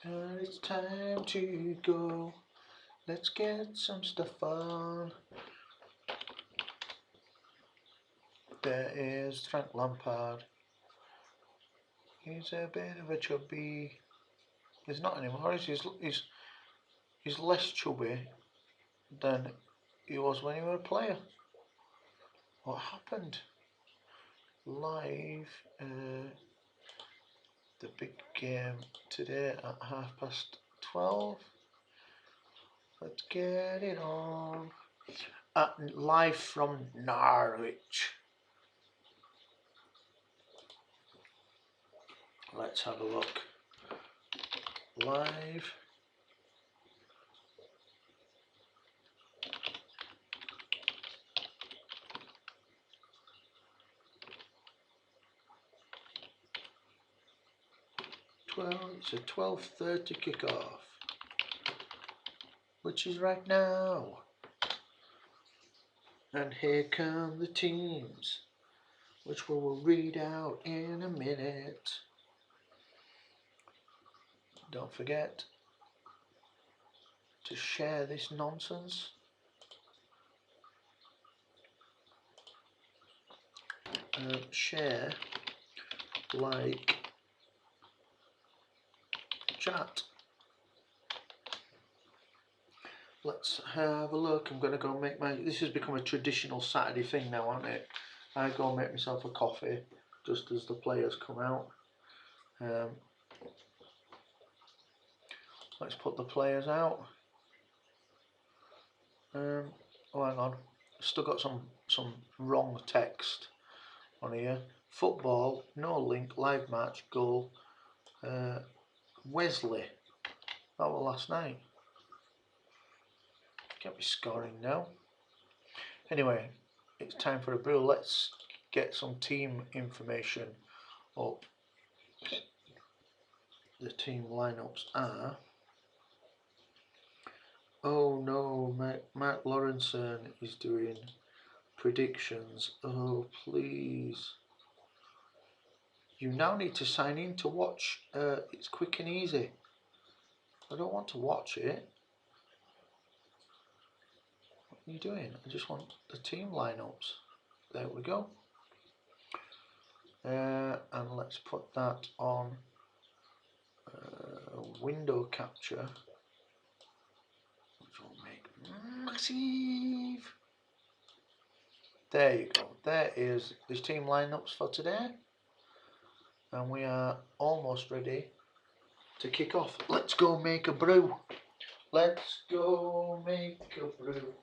And it's time to go. Let's get some stuff on. There is Frank Lampard. He's a bit of a chubby. He's not anymore. He's less chubby than he was when he was a player. What happened? Live, the big game today at 12:30. Let's get it on. Live from Norwich. Let's have a look. Live. It's a 12:30 kickoff, which is right now. And here come the teams, which we will read out in a minute. Don't forget to share this nonsense. Share, like, chat. Let's have a look. I'm going to go make this has become a traditional Saturday thing now, hasn't it? I go make myself a coffee just as the players come out. Let's put the players out. Oh, hang on. Still got some wrong text on here. Football, no link, live match, goal. Wesley. That was last night. Can't be scoring now. Anyway, it's time for a brew. Let's get some team information up. The team lineups are. Oh no, Mark Lawrenson is doing predictions. Oh please. You now need to sign in to watch. It's quick and easy. I don't want to watch it. What are you doing? I just want the team lineups. There we go. And let's put that on window capture, which will make massive. There you go. There is the team lineups for today. And we are almost ready to kick off. Let's go make a brew. Let's go make a brew.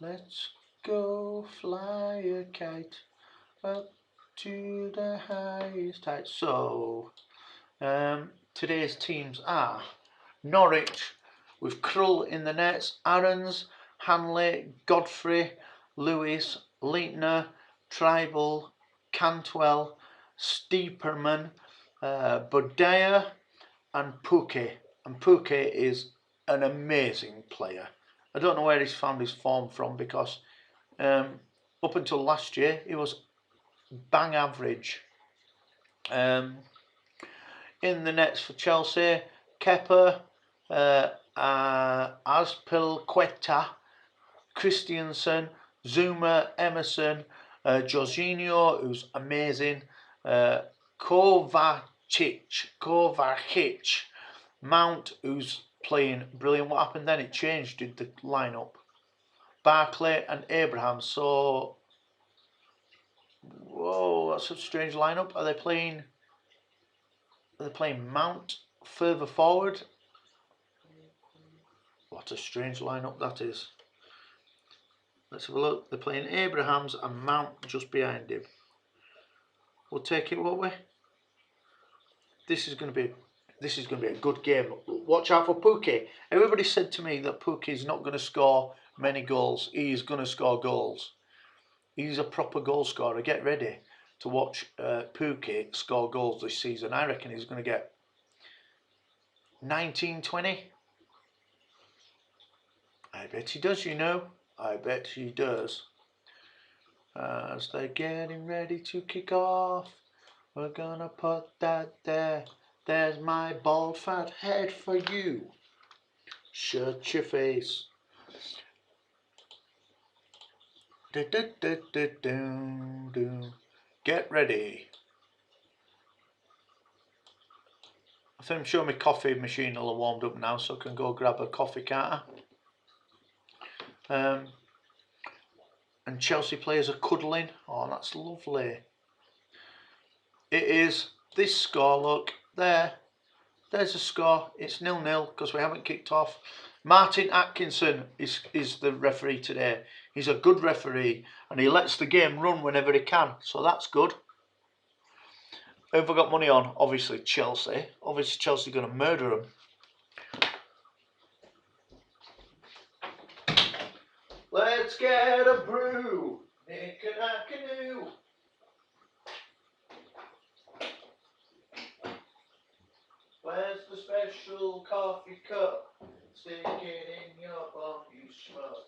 Let's go fly a kite up to the highest height. So, today's teams are Norwich with Krull in the nets, Aarons, Hanley, Godfrey, Lewis, Leitner, Tribal, Cantwell, Steeperman, Bodea and Pookie. And Pookie is an amazing player. I don't know where he's found his form from, because up until last year he was bang average. In the nets for Chelsea, Kepa, Azpilicueta, Christiansen, Zuma, Emerson, Jorginho, who's amazing, Kovacic, Mount, who's playing brilliant. What happened then? It changed, did the lineup? Barkley and Abraham. So, whoa, that's a strange lineup. Are they playing Mount further forward? What a strange lineup that is. Let's have a look. They're playing Abrahams and Mount just behind him. We'll take it, won't we? This is going to be this is going to be a good game. Watch out for Pookie. Everybody said to me that Pookie's not going to score many goals. He's going to score goals. He's a proper goal scorer. Get ready to watch Pookie score goals this season. I reckon he's going to get 19, 20. I bet he does, you know. I bet he does. As they're getting ready to kick off, we're gonna put that there. There's my bald fat head for you. Shut your face. Get ready. I think I'm sure my coffee machine will have warmed up now, so I can go grab a coffee, can't I? And Chelsea players are cuddling. Oh, that's lovely. It is this score, look, there. There's a score. It's 0-0 because we haven't kicked off. Martin Atkinson is the referee today. He's a good referee and he lets the game run whenever he can. So that's good. Who have I got money on? Obviously Chelsea. Obviously Chelsea are going to murder them. Let's get a brew. Make a canoe. Where's the special coffee cup? Stick it in your bum, you schmuck.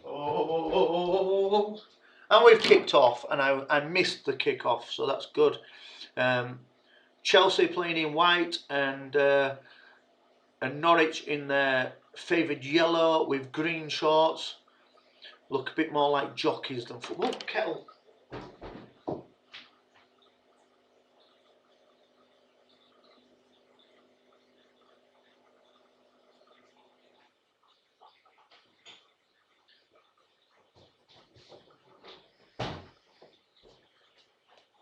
Oh, and we've kicked off, and I missed the kick-off, so that's good. Chelsea playing in white and Norwich in their favoured yellow with green shorts. Look a bit more like jockeys than football. Oh, kettle.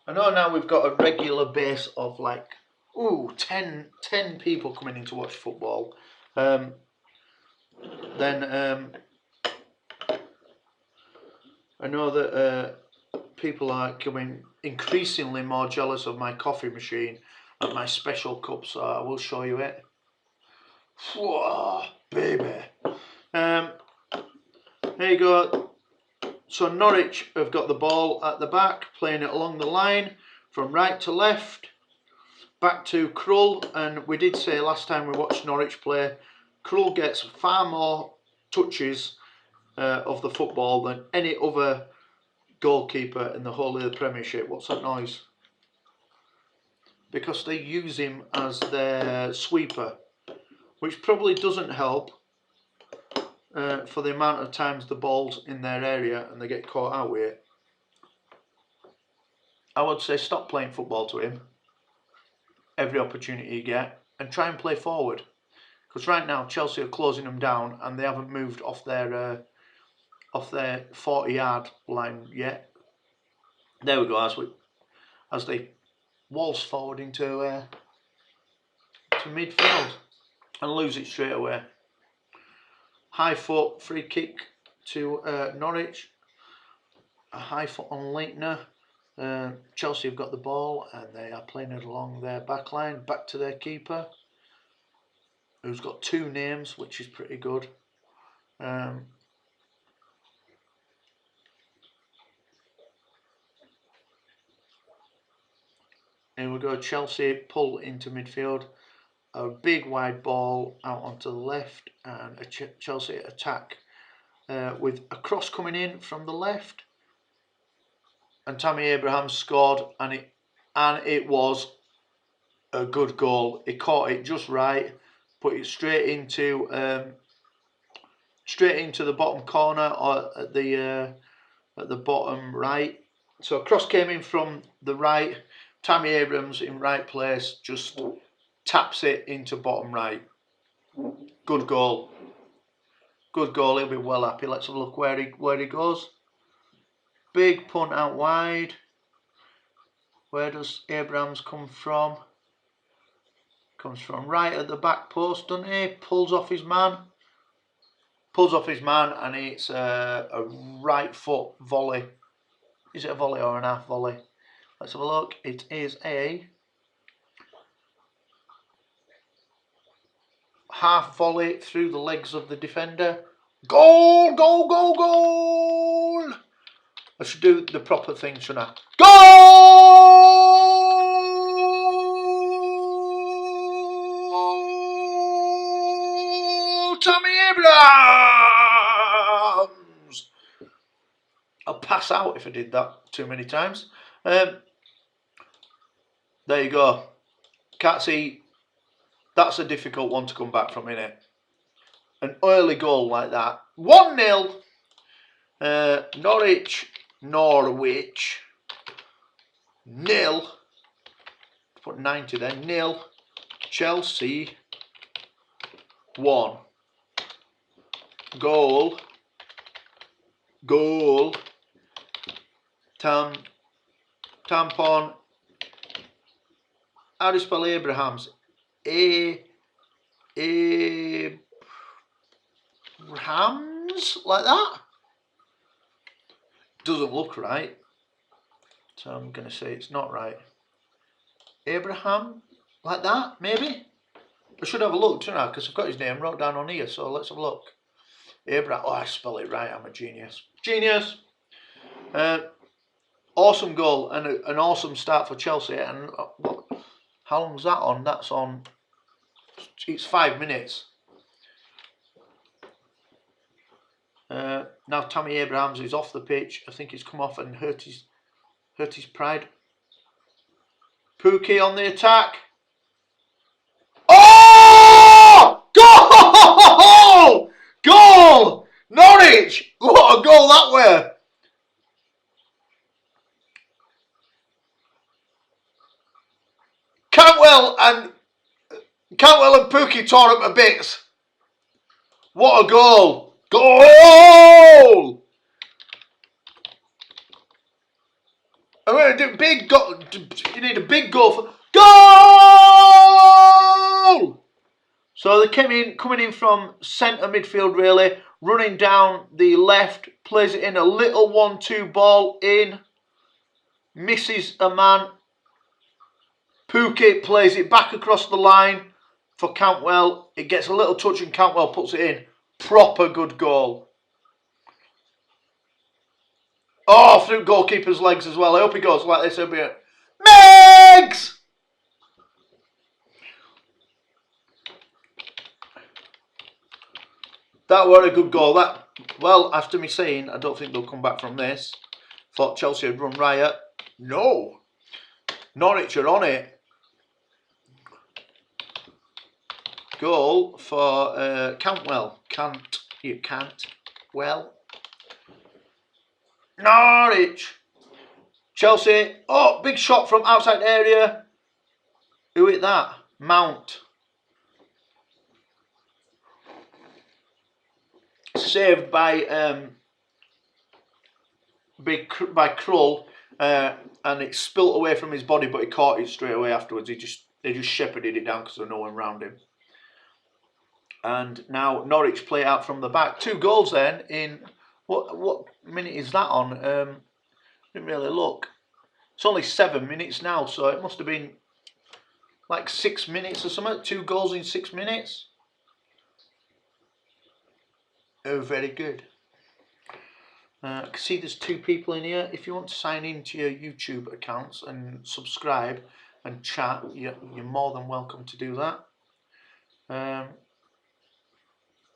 I know now we've got a regular base of like, 10 people coming in to watch football. Then I know that people are becoming increasingly more jealous of my coffee machine and my special cup, so I will show you it. Whoa, baby. There you go. So Norwich have got the ball at the back, playing it along the line from right to left. Back to Krull, and we did say last time we watched Norwich play, Krull gets far more touches of the football than any other goalkeeper in the whole of the Premiership. What's that noise? Because they use him as their sweeper, which probably doesn't help for the amount of times the ball's in their area and they get caught out with it. I would say stop playing football to him every opportunity you get and try and play forward, because right now Chelsea are closing them down and they haven't moved off their 40-yard line yet. There we go, as they waltz forward into to midfield and lose it straight away. High foot free kick to Norwich. A high foot on Leitner. Chelsea have got the ball and they are playing it along their back line, back to their keeper, who's got two names, which is pretty good. Here we go, Chelsea pull into midfield. A big wide ball out onto the left and a Chelsea attack with a cross coming in from the left. And Tammy Abraham scored, and it was a good goal. He caught it just right, put it straight into the bottom corner or at the bottom right. So a cross came in from the right. Tammy Abrams in right place just taps it into bottom right. Good goal. Good goal. He'll be well happy. Let's have a look where he goes. Big punt out wide. Where does Abrams come from? Comes from right at the back post, doesn't he? Pulls off his man. And it's a right foot volley. Is it a volley or an half volley? Let's have a look. It is a half volley through the legs of the defender. Goal! Goal! Goal! Goal! I should do the proper thing, shouldn't I? Goal! Tammy Abrahams! I'll pass out if I did that too many times. There you go. Can't see. That's a difficult one to come back from, innit? An early goal like that. 1-0. Norwich. 0. Put 90 there. 0. Chelsea. 1. Goal. Tampon. How do you spell Abrahams? Abrahams? Like that? Doesn't look right. So I'm going to say it's not right. Abraham? Like that? Maybe? I should have a look, shouldn't I? Because I've got his name wrote down on here. So let's have a look. Abraham. Oh, I spell it right. I'm a genius. Genius! Awesome goal and an awesome start for Chelsea. And how long's that on? That's on. It's 5 minutes. Now Tammy Abrahams is off the pitch. I think he's come off and hurt his pride. Pookie on the attack. Oh! Goal! Goal! Norwich! What a goal that way! Cantwell and Pookie tore up to bits. What a goal! Goal! I mean, big goal. You need a big goal for goal. So they coming in from centre midfield, really, running down the left, plays it in a little 1-2 ball in, misses a man. Pookie plays it back across the line for Cantwell. It gets a little touch and Cantwell puts it in. Proper good goal. Oh, through goalkeeper's legs as well. I hope he goes like this. It'll be a Megs! That were a good goal. That, well, after me saying I don't think they'll come back from this. Thought Chelsea had run riot. No. Norwich are on it. Goal for Cantwell. Well. Norwich. Chelsea. Oh, big shot from outside area. Who hit that? Mount. Saved by Krull, and it spilt away from his body, but he caught it straight away afterwards. They just shepherded it down because there was no one around him. And now Norwich play out from the back. 2 goals then in what minute is that on? Didn't really look. It's only 7 minutes now, so it must have been like 6 minutes or something. 2 goals in 6 minutes. Oh, very good. I can see there's 2 people in here. If you want to sign into your YouTube accounts and subscribe and chat, you're more than welcome to do that.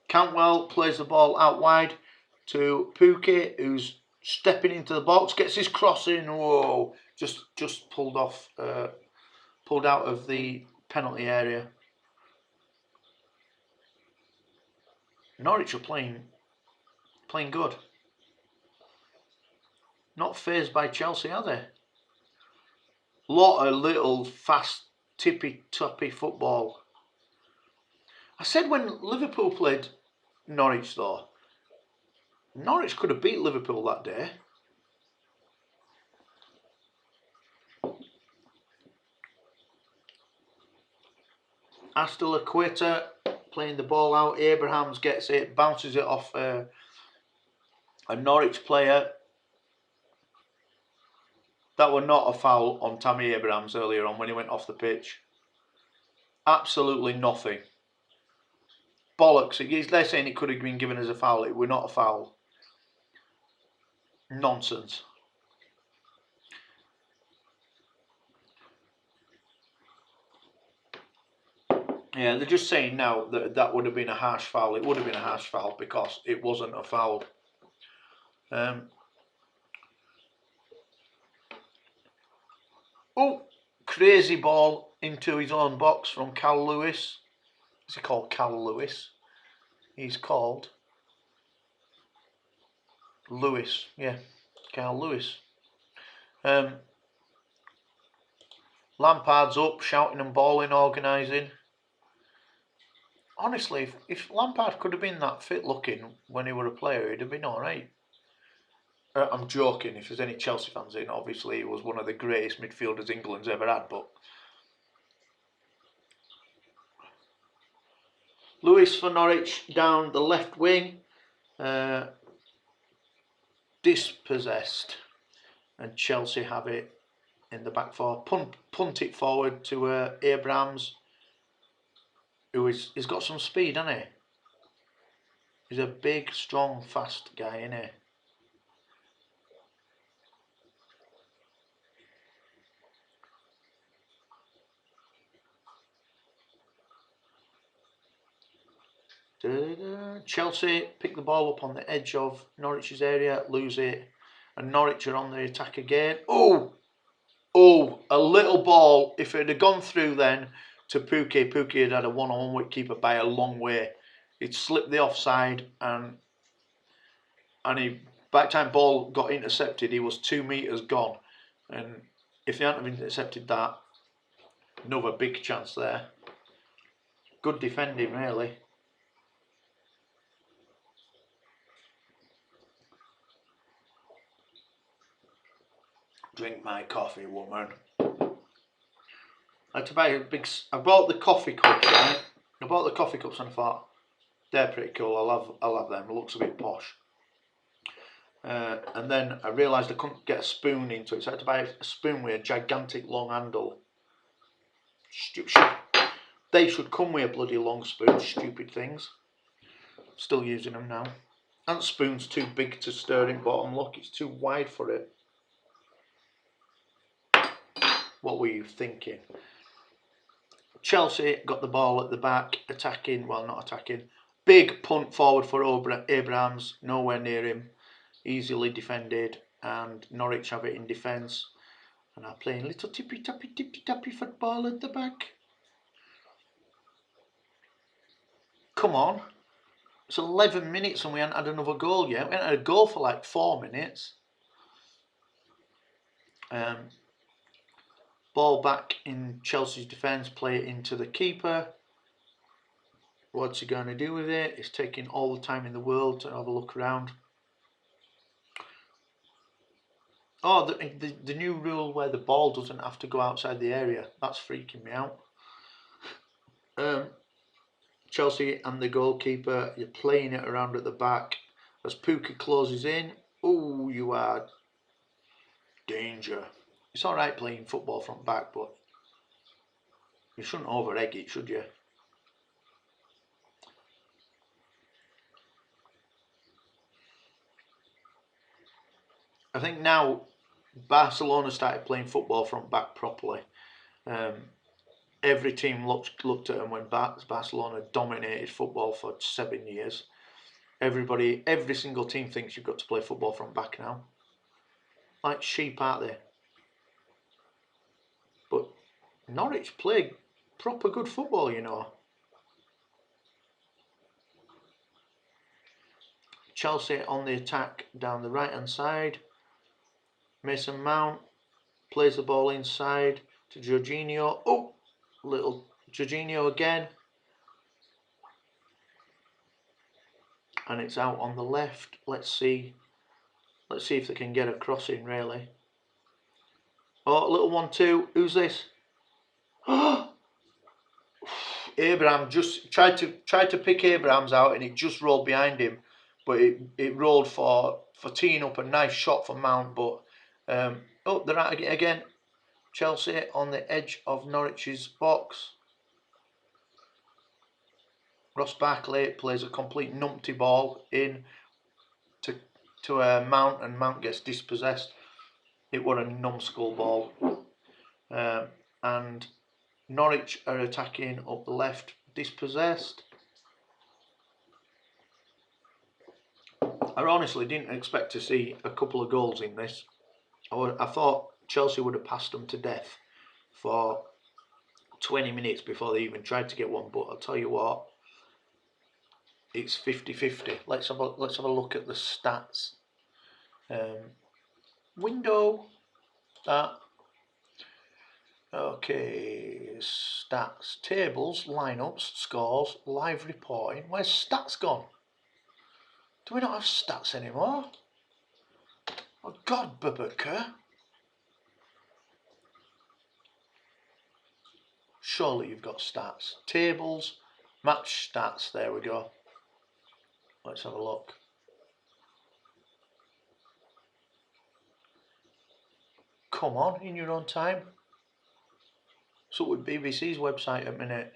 Cantwell plays the ball out wide to Pookie, who's stepping into the box, gets his cross in. Whoa! Just pulled out of the penalty area. Norwich are playing good. Not fazed by Chelsea, are they? Lot of little fast tippy-toppy football. I said when Liverpool played Norwich though, Norwich could have beat Liverpool that day. Astillequeta playing the ball out. Abrahams gets it, bounces it off a Norwich player. That was not a foul on Tammy Abrahams earlier on when he went off the pitch. Absolutely nothing. Bollocks. They're saying it could have been given as a foul. It were not a foul. Nonsense. Yeah, they're just saying now that that would have been a harsh foul. It would have been a harsh foul because it wasn't a foul. Oh, crazy ball into his own box from Cal Lewis. Is he called Cal Lewis? He's called Lewis. Yeah, Cal Lewis. Lampard's up, shouting and bawling, organising. Honestly, if Lampard could have been that fit looking when he were a player, he'd have been alright. I'm joking, if there's any Chelsea fans in, obviously he was one of the greatest midfielders England's ever had, but... Lewis for Norwich down the left wing, dispossessed, and Chelsea have it in the back four. Punt it forward to Abrahams, he's got some speed, hasn't he? He's a big, strong, fast guy, isn't he? Chelsea pick the ball up on the edge of Norwich's area, lose it, and Norwich are on the attack again. Oh, a little ball. If it had gone through then to Pukki, Pukki had had a one-on-one with keeper by a long way. He'd slipped the offside, and by the time ball got intercepted, he was 2 metres gone. And if he hadn't have intercepted that, another big chance there. Good defending, really. Drink my coffee, woman. I had to buy I bought the coffee cups, right? I bought the coffee cups and I thought, they're pretty cool, I'll have them. It looks a bit posh. And then I realised I couldn't get a spoon into it, so I had to buy a spoon with a gigantic long handle. They should come with a bloody long spoon, stupid things. Still using them now. And spoon's too big to stir in bottom, look, it's too wide for it. What were you thinking? Chelsea got the ball at the back, attacking, well not attacking. Big punt forward for Abrahams, nowhere near him. Easily defended, and Norwich have it in defence. And are playing little tippy-tappy football at the back. Come on. It's 11 minutes and we haven't had another goal yet. We haven't had a goal for like 4 minutes. Ball back in Chelsea's defence, play it into the keeper. What's he going to do with it? He's taking all the time in the world to have a look around. Oh, the new rule where the ball doesn't have to go outside the area. That's freaking me out. Chelsea and the goalkeeper, you're playing it around at the back. As Pukki closes in, oh, you are danger. It's alright playing football from back, but you shouldn't over-egg it, should you? I think now Barcelona started playing football from back properly. Every team looked at them when Barcelona dominated football for 7 years. Every single team thinks you've got to play football from back now. Like sheep, aren't they? But Norwich play proper good football, you know. Chelsea on the attack down the right hand side. Mason Mount plays the ball inside to Jorginho. Oh, little Jorginho again. And it's out on the left. Let's see if they can get a crossing, really. Oh, little 1-2. Who's this? Abraham just tried to pick Abrahams out, and it just rolled behind him, but it rolled for teeing up a nice shot for Mount. But oh, they're at it again. Chelsea on the edge of Norwich's box. Ross Barkley plays a complete numpty ball in to Mount, and Mount gets dispossessed. It was a numbskull ball, and Norwich are attacking up the left, dispossessed. I honestly didn't expect to see a couple of goals in this. I thought Chelsea would have passed them to death for 20 minutes before they even tried to get one, but I'll tell you what, it's 50-50. Let's have a look at the stats. Window that. Okay, stats, tables, lineups, scores, live reporting. Where's stats gone? Do we not have stats anymore? Oh God, Babaka. Surely you've got stats. Tables, match stats, there we go. Let's have a look. Come on, in your own time. So with BBC's website at minute.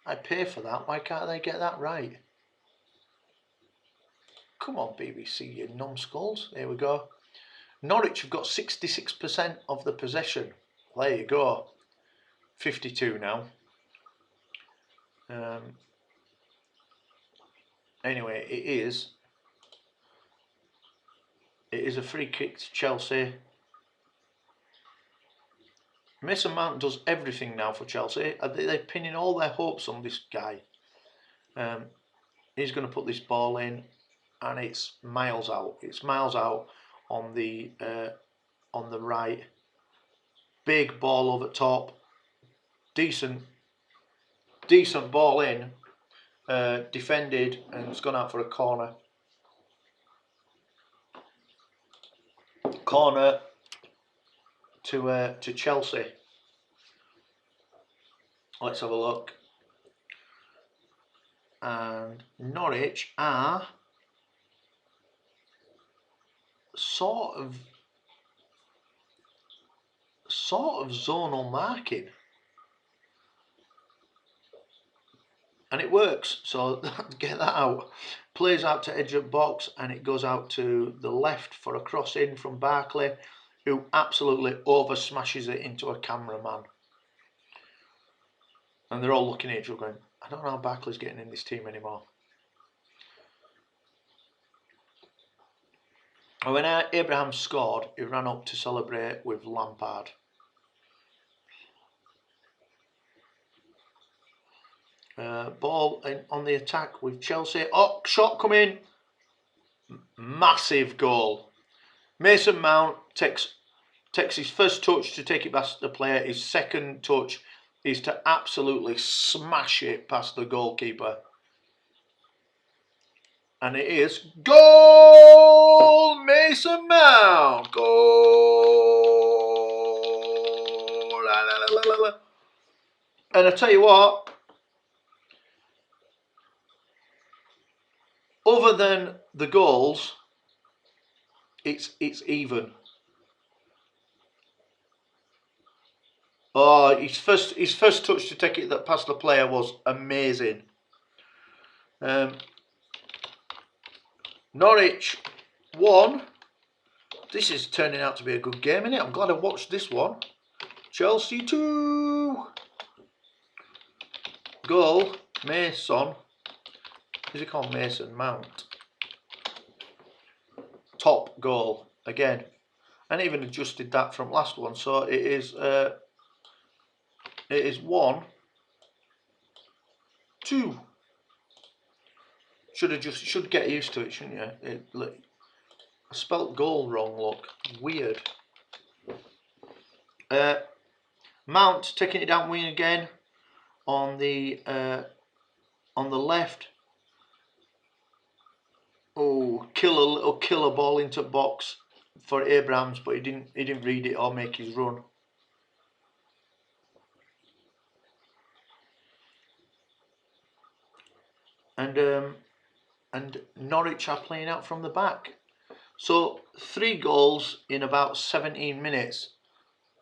I pay for that, why can't they get that right? Come on BBC, you numbskulls. There we go. Norwich have got 66% of the possession. There you go. 52 now. Anyway, it is a free kick to Chelsea. Mason Mount does everything now for Chelsea. They're pinning all their hopes on this guy. He's going to put this ball in, and it's miles out. It's miles out on the right. Big ball over top. Decent ball in. Defended, and it's gone out for a corner. Corner to Chelsea. Let's have a look. And Norwich are sort of zonal marking, and it works. So get that out. Plays out to edge of box, and it goes out to the left for a cross in from Barkley, who absolutely over smashes it into a cameraman. And they're all looking at each other going, I don't know how Barkley's getting in this team anymore. And when Abraham scored, he ran up to celebrate with Lampard. Ball on the attack with Chelsea. Oh, shot coming. Massive goal. Mason Mount takes his first touch to take it past the player. His second touch is to absolutely smash it past the goalkeeper. And it is goal! Mason Mount! Goal! La, la, la, la, la. And I tell you what, other than the goals, it's even. Oh, his first touch to take it past the player was amazing. Norwich 1. This is turning out to be a good game, isn't it? I'm glad I watched this one. Chelsea 2. Goal, Mason. Is he called Mason Mount? Top goal again. And even adjusted that from last one. So it is 1, 2. Should get used to it, shouldn't you? I spelt goal wrong, look. Weird. Mount taking it down wing again on the left. Oh, killer ball into box for Abrahams, but he didn't read it or make his run. and Norwich are playing out from the back. So 3 goals in about 17 minutes.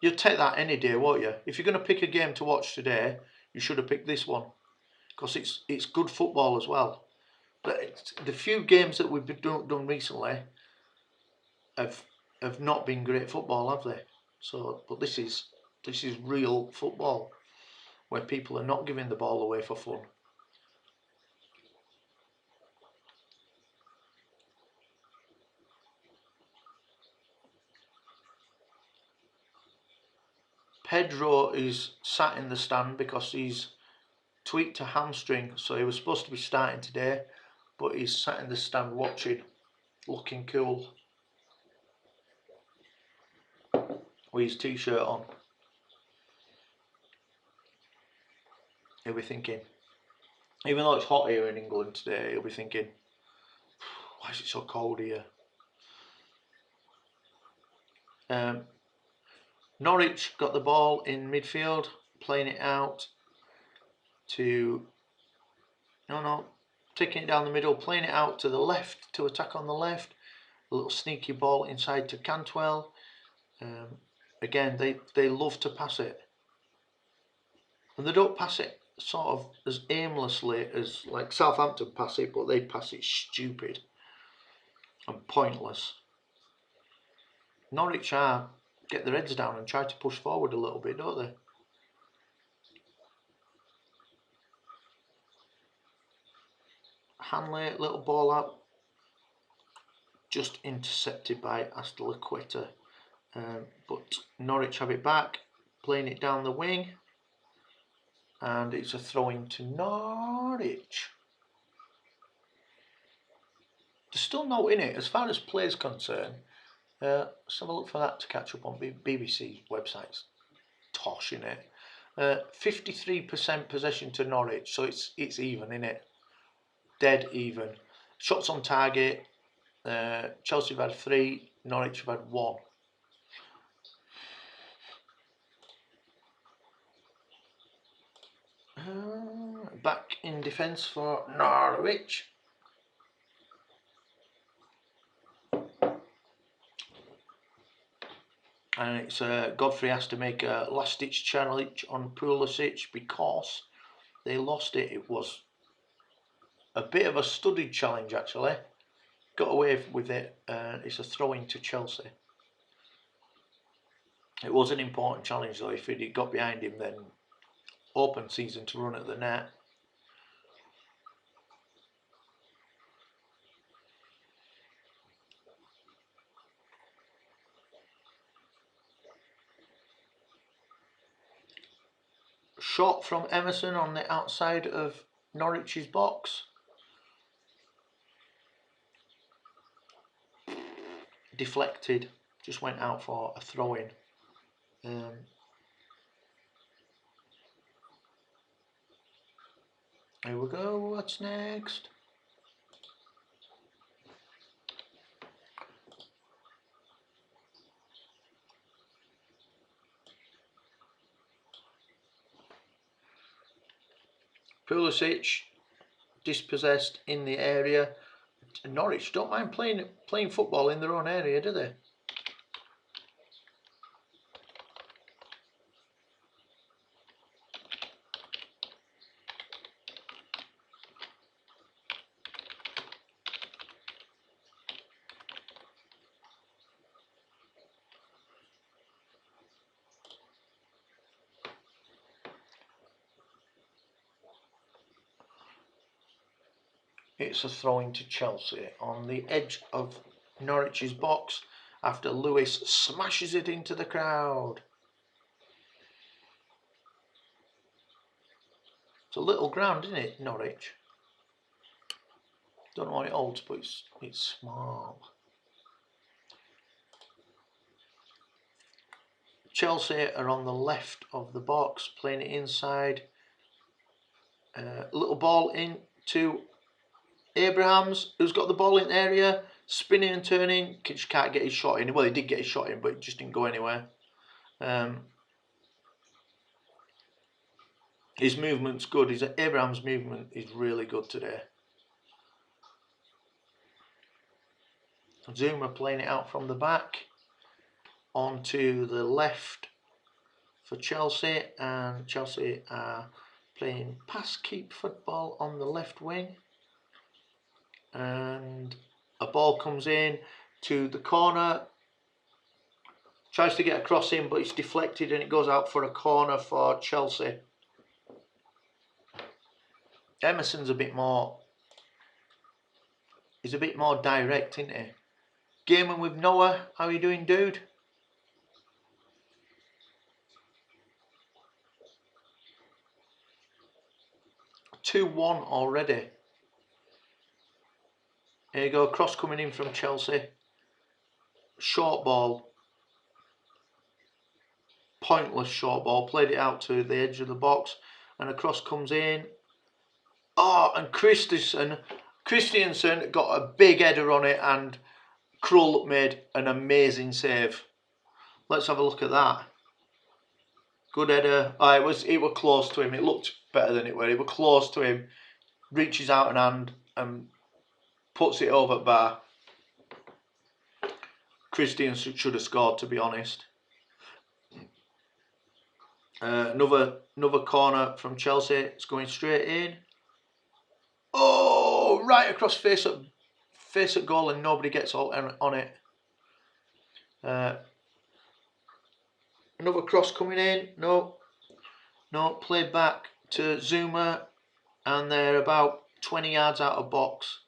You'd take that any day, won't you? If you're going to pick a game to watch today, you should have picked this one, because it's good football as well. But the few games that we've done recently have not been great football, have they? So, but this is real football, where people are not giving the ball away for fun. Pedro is sat in the stand because he's tweaked a hamstring, so he was supposed to be starting today, but he's sat in the stand watching, looking cool, with his t-shirt on. He'll be thinking, even though it's hot here in England today, he'll be thinking, why is it so cold here? Norwich got the ball in midfield, playing it out to, taking it down the middle, playing it out to the left to attack on the left. A little sneaky ball inside to Cantwell. Again, they love to pass it, and they don't pass it sort of as aimlessly as like Southampton pass it, but they pass it stupid and pointless. Norwich get their heads down and try to push forward a little bit, don't they? Hanley, little ball out, just intercepted by Astelaqueta. But Norwich have it back, playing it down the wing, and it's a throw-in to Norwich. There's still no in it as far as play is concerned. Let's have a look for that to catch up on BBC websites. Tosh in it. 53% possession to Norwich, so it's even in it. Dead even. Shots on target. Chelsea have had 3. Norwich have had 1. Back in defence for Norwich. And it's Godfrey has to make a last-ditch challenge on Pulisic because they lost it. It was a bit of a studied challenge, actually. Got away with it. It's a throw-in to Chelsea. It was an important challenge, though. If he'd got behind him, then open season to run at the net. Shot from Emerson on the outside of Norwich's box. Deflected, just went out for a throw-in. Here we go, what's next? Pulisic, dispossessed in the area. Norwich don't mind playing football in their own area, do they? It's a throw-in to Chelsea on the edge of Norwich's box after Lewis smashes it into the crowd. It's a little ground, isn't it, Norwich? Don't know what it holds, but it's small. Chelsea are on the left of the box, playing it inside. Little ball into Abrahams, who's got the ball in the area, spinning and turning. Just can't get his shot in. Well, he did get his shot in, but it just didn't go anywhere. His movement's good. Abraham's movement is really good today. Zuma playing it out from the back onto the left for Chelsea, and Chelsea are playing pass keep football on the left wing, and a ball comes in to the corner, tries to get a cross in, but it's deflected and it goes out for a corner for Chelsea. Emerson's a bit more, he's a bit more direct, isn't he? Gaming with Noah, how you doing, dude? (2-1) already. Here you go, cross coming in from Chelsea. Short ball. Pointless short ball. Played it out to the edge of the box. And a cross comes in. Oh, and Christensen got a big header on it, and Krull made an amazing save. Let's have a look at that. Good header. Oh, it was close to him. It looked better than it were. It was close to him. Reaches out an hand and puts it over bar. Christensen should have scored, to be honest. Another corner from Chelsea. It's going straight in. Oh, right across face at goal, and nobody gets on it. Another cross coming in. No, played back to Zuma, and they're about 20 yards out of box.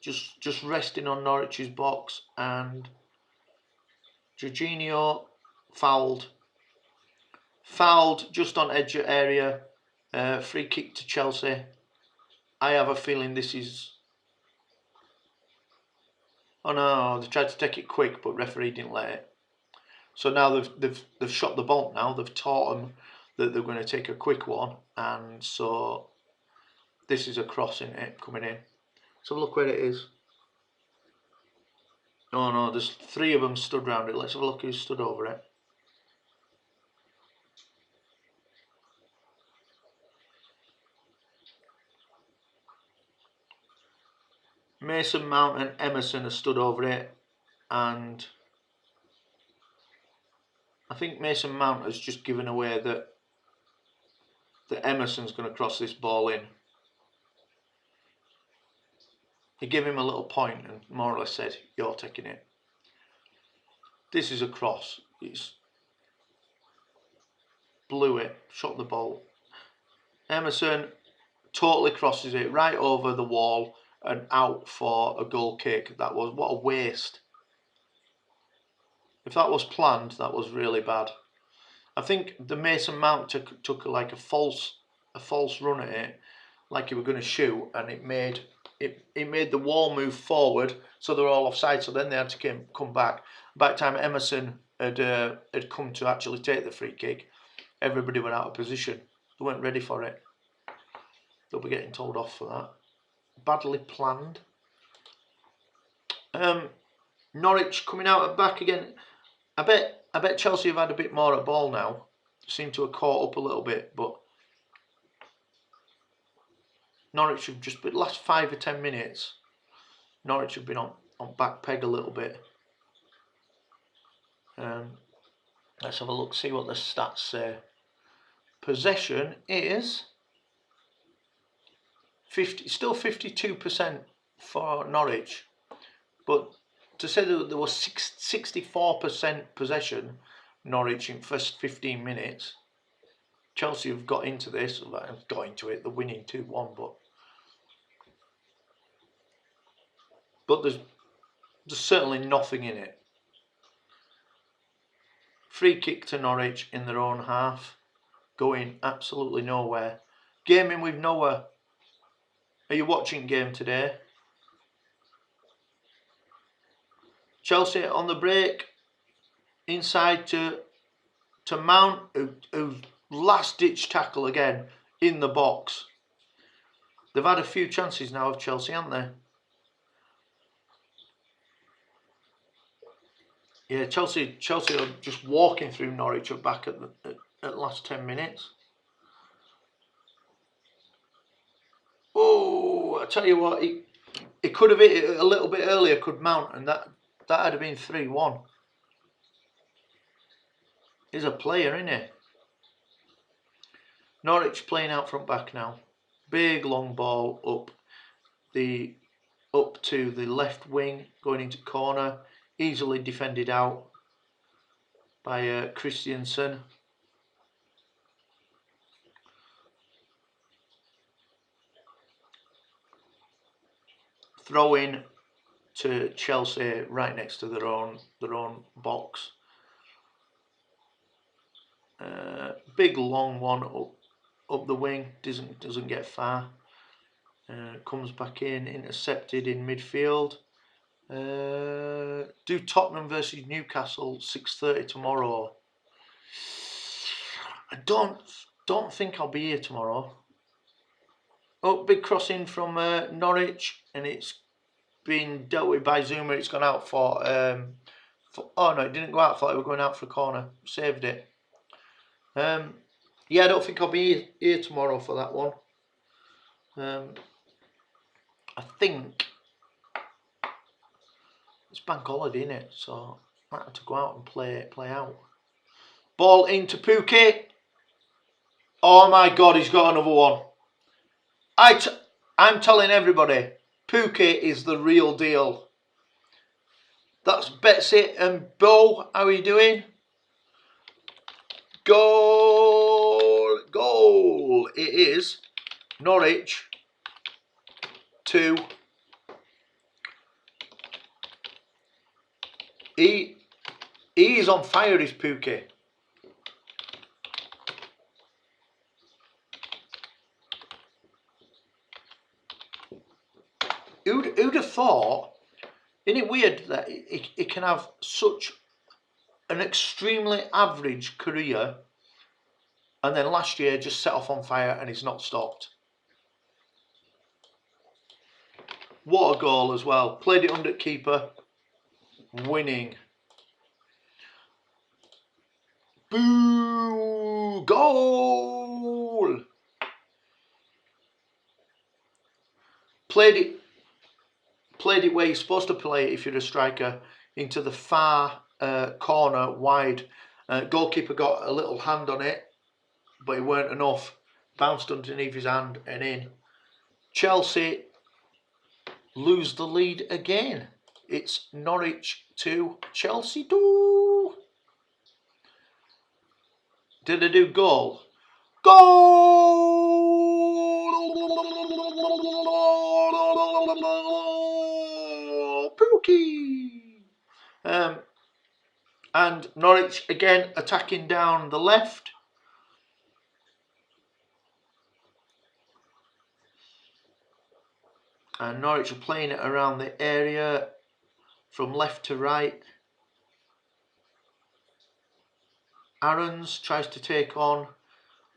Just resting on Norwich's box, and Jorginho fouled just on edge area. Free kick to Chelsea. I have a feeling this is... Oh no, they tried to take it quick, but referee didn't let it. So now they've shot the bolt now. They've taught them that they're going to take a quick one, and so this is a cross in it coming in. So look where it is. Oh no, there's 3 of them stood round it. Let's have a look who stood over it. Mason Mount and Emerson have stood over it, and I think Mason Mount has just given away that Emerson's going to cross this ball in. He gave him a little point and more or less said, "You're taking it." This is a cross. It's blew it, shot the ball. Emerson totally crosses it right over the wall and out for a goal kick. What a waste. If that was planned, that was really bad. I think the Mason Mount took like a false run at it, like he were going to shoot, and it made the wall move forward, so they're all offside. So then they had to come back. By the time Emerson had come to actually take the free kick, everybody went out of position. They weren't ready for it. They'll be getting told off for that. Badly planned. Norwich coming out at back again. I bet Chelsea have had a bit more at ball now. Seem to have caught up a little bit, but Norwich have just, the last 5 or 10 minutes, Norwich have been on back peg a little bit. Let's have a look, see what the stats say. Possession is still 52% for Norwich, but to say that there was 64% possession, Norwich in first 15 minutes. Chelsea have got into this, they're winning 2-1, but there's certainly nothing in it. Free kick to Norwich in their own half, going absolutely nowhere. Gaming with Noah. Are you watching game today? Chelsea on the break, inside to Mount, who last ditch tackle again in the box. They've had a few chances now of Chelsea, haven't they? Yeah, Chelsea are just walking through Norwich at back at the last 10 minutes. Oh, I tell you what, He could have hit it a little bit earlier, could mount, and that would have been 3-1. He's a player, isn't he? Norwich playing out front back now. Big long ball up to the left wing, going into corner, easily defended out by Christiansen. Throw in to Chelsea right next to their own box. Big long one up the wing, doesn't get far. Comes back in, intercepted in midfield. Do Tottenham versus Newcastle 6:30 tomorrow. I don't think I'll be here tomorrow. Oh, big crossing from Norwich, and it's been dealt with by Zuma. It's gone out for oh no, it didn't go out. I thought it was going out for a corner. Saved it. Yeah, I don't think I'll be here tomorrow for that one. I think it's bank holiday, isn't it? So I might have to go out and play out. Ball into Pookie. Oh my God, he's got another one. I'm telling everybody, Pookie is the real deal. That's Betsy and Bo. How are you doing? Goal! Goal! It is Norwich 2. He is on fire, is Pookie. Who'd have thought? Isn't it weird that he can have such an extremely average career, and then last year just set off on fire and he's not stopped? What a goal as well. Played it under keeper. Winning. Boo! Goal! Played it where you're supposed to play it if you're a striker, into the far corner wide. Goalkeeper got a little hand on it, but it weren't enough. Bounced underneath his hand and in. Chelsea lose the lead again. It's Norwich 2, Chelsea 2. Did I do goal? Goal! Pookie! And Norwich again attacking down the left. And Norwich are playing it around the area from left to right. Aarons tries to take on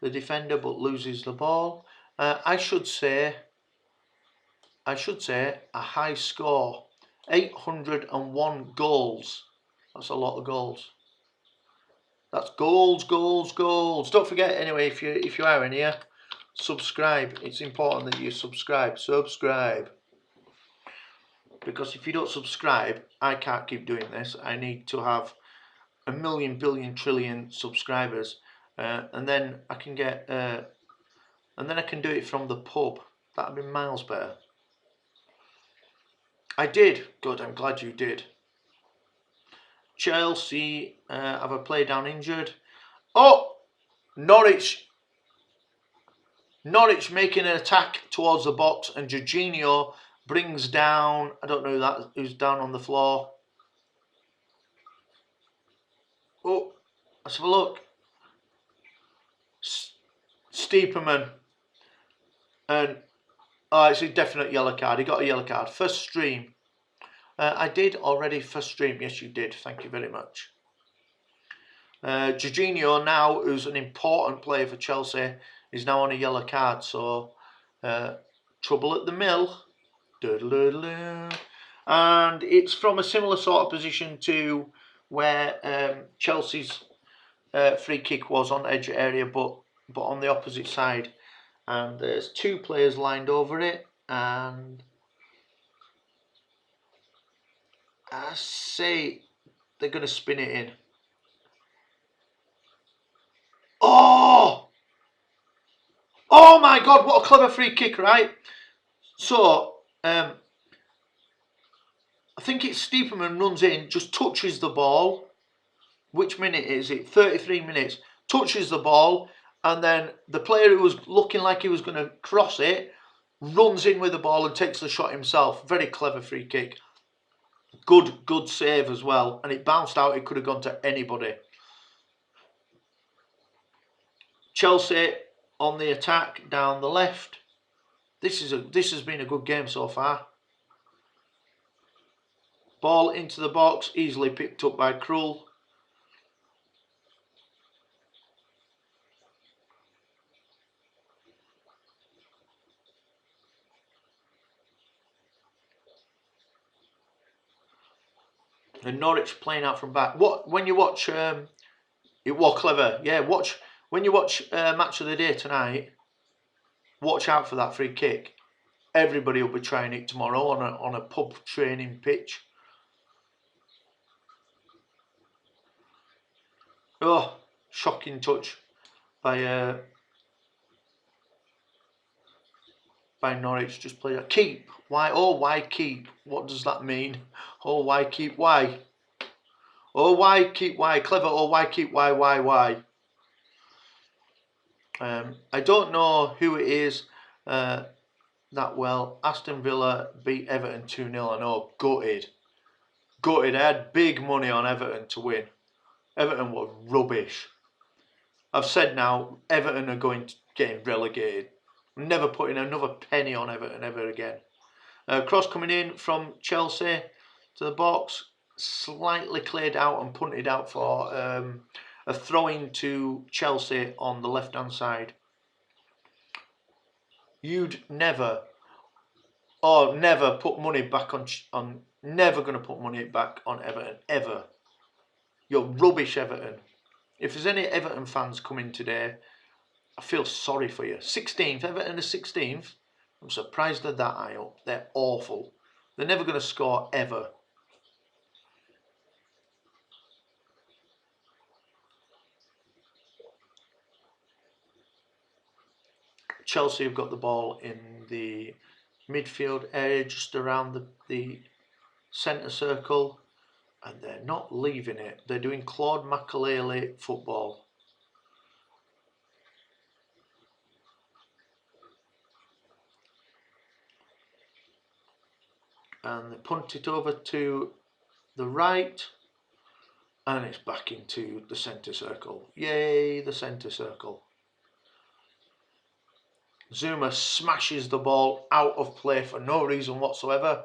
the defender but loses the ball. I should say a high score. 801 goals. That's a lot of goals. That's goals. Don't forget, anyway, if you are in here, subscribe. It's important that you subscribe. Because if you don't subscribe, I can't keep doing this. I need to have 1 million, billion, trillion subscribers, and then I can get, and then I can do it from the pub. That'd be miles better. I did. Good. I'm glad you did. Chelsea have a player down injured. Oh, Norwich making an attack towards the box, and Jorginho brings down, I don't know who's down on the floor. Oh, let's have a look. Steeperman. And it's a definite yellow card. He got a yellow card. First stream. I did already first stream. Yes, you did. Thank you very much. Jorginho now, who's an important player for Chelsea, is now on a yellow card. So, trouble at the mill. And it's from a similar sort of position to where Chelsea's free kick was, on edge area, but on the opposite side. And there's 2 players lined over it, and I say they're going to spin it in. Oh! Oh my God, what a clever free kick, right? So, I think it's Steeperman runs in, just touches the ball. Which minute is it? 33 minutes. Touches the ball, and then the player who was looking like he was going to cross it runs in with the ball and takes the shot himself. Very clever free kick. Good save as well. And it bounced out. It could have gone to anybody. Chelsea on the attack down the left. This has been a good game so far. Ball into the box, easily picked up by Krul. And Norwich playing out from back. When you watch, it was clever. Yeah, when you watch Match of the Day tonight. Watch out for that free kick. Everybody will be trying it tomorrow on a pub training pitch. Oh, shocking touch by Norwich. Just play that. Keep. Why? Oh, why keep? What does that mean? Oh, why keep? Why? Oh, why keep? Why? Clever. Oh, why keep? Why? Why? I don't know who it is that well. Aston Villa beat Everton 2-0. I know. Gutted. I had big money on Everton to win. Everton were rubbish. I've said now, Everton are going to get relegated. I'm never putting another penny on Everton ever again. Cross coming in from Chelsea to the box, slightly cleared out and punted out for a throw-in to Chelsea on the left-hand side. You'd never put money back on. Never going to put money back on Everton ever. You're rubbish, Everton. If there's any Everton fans coming today, I feel sorry for you. 16th, Everton are 16th. I'm surprised they're that high up. They're awful. They're never going to score ever. Chelsea have got the ball in the midfield area, just around the centre circle, and they're not leaving it. They're doing Claude Makelele football. And they punt it over to the right, and it's back into the centre circle. Yay, the centre circle. Zuma smashes the ball out of play for no reason whatsoever.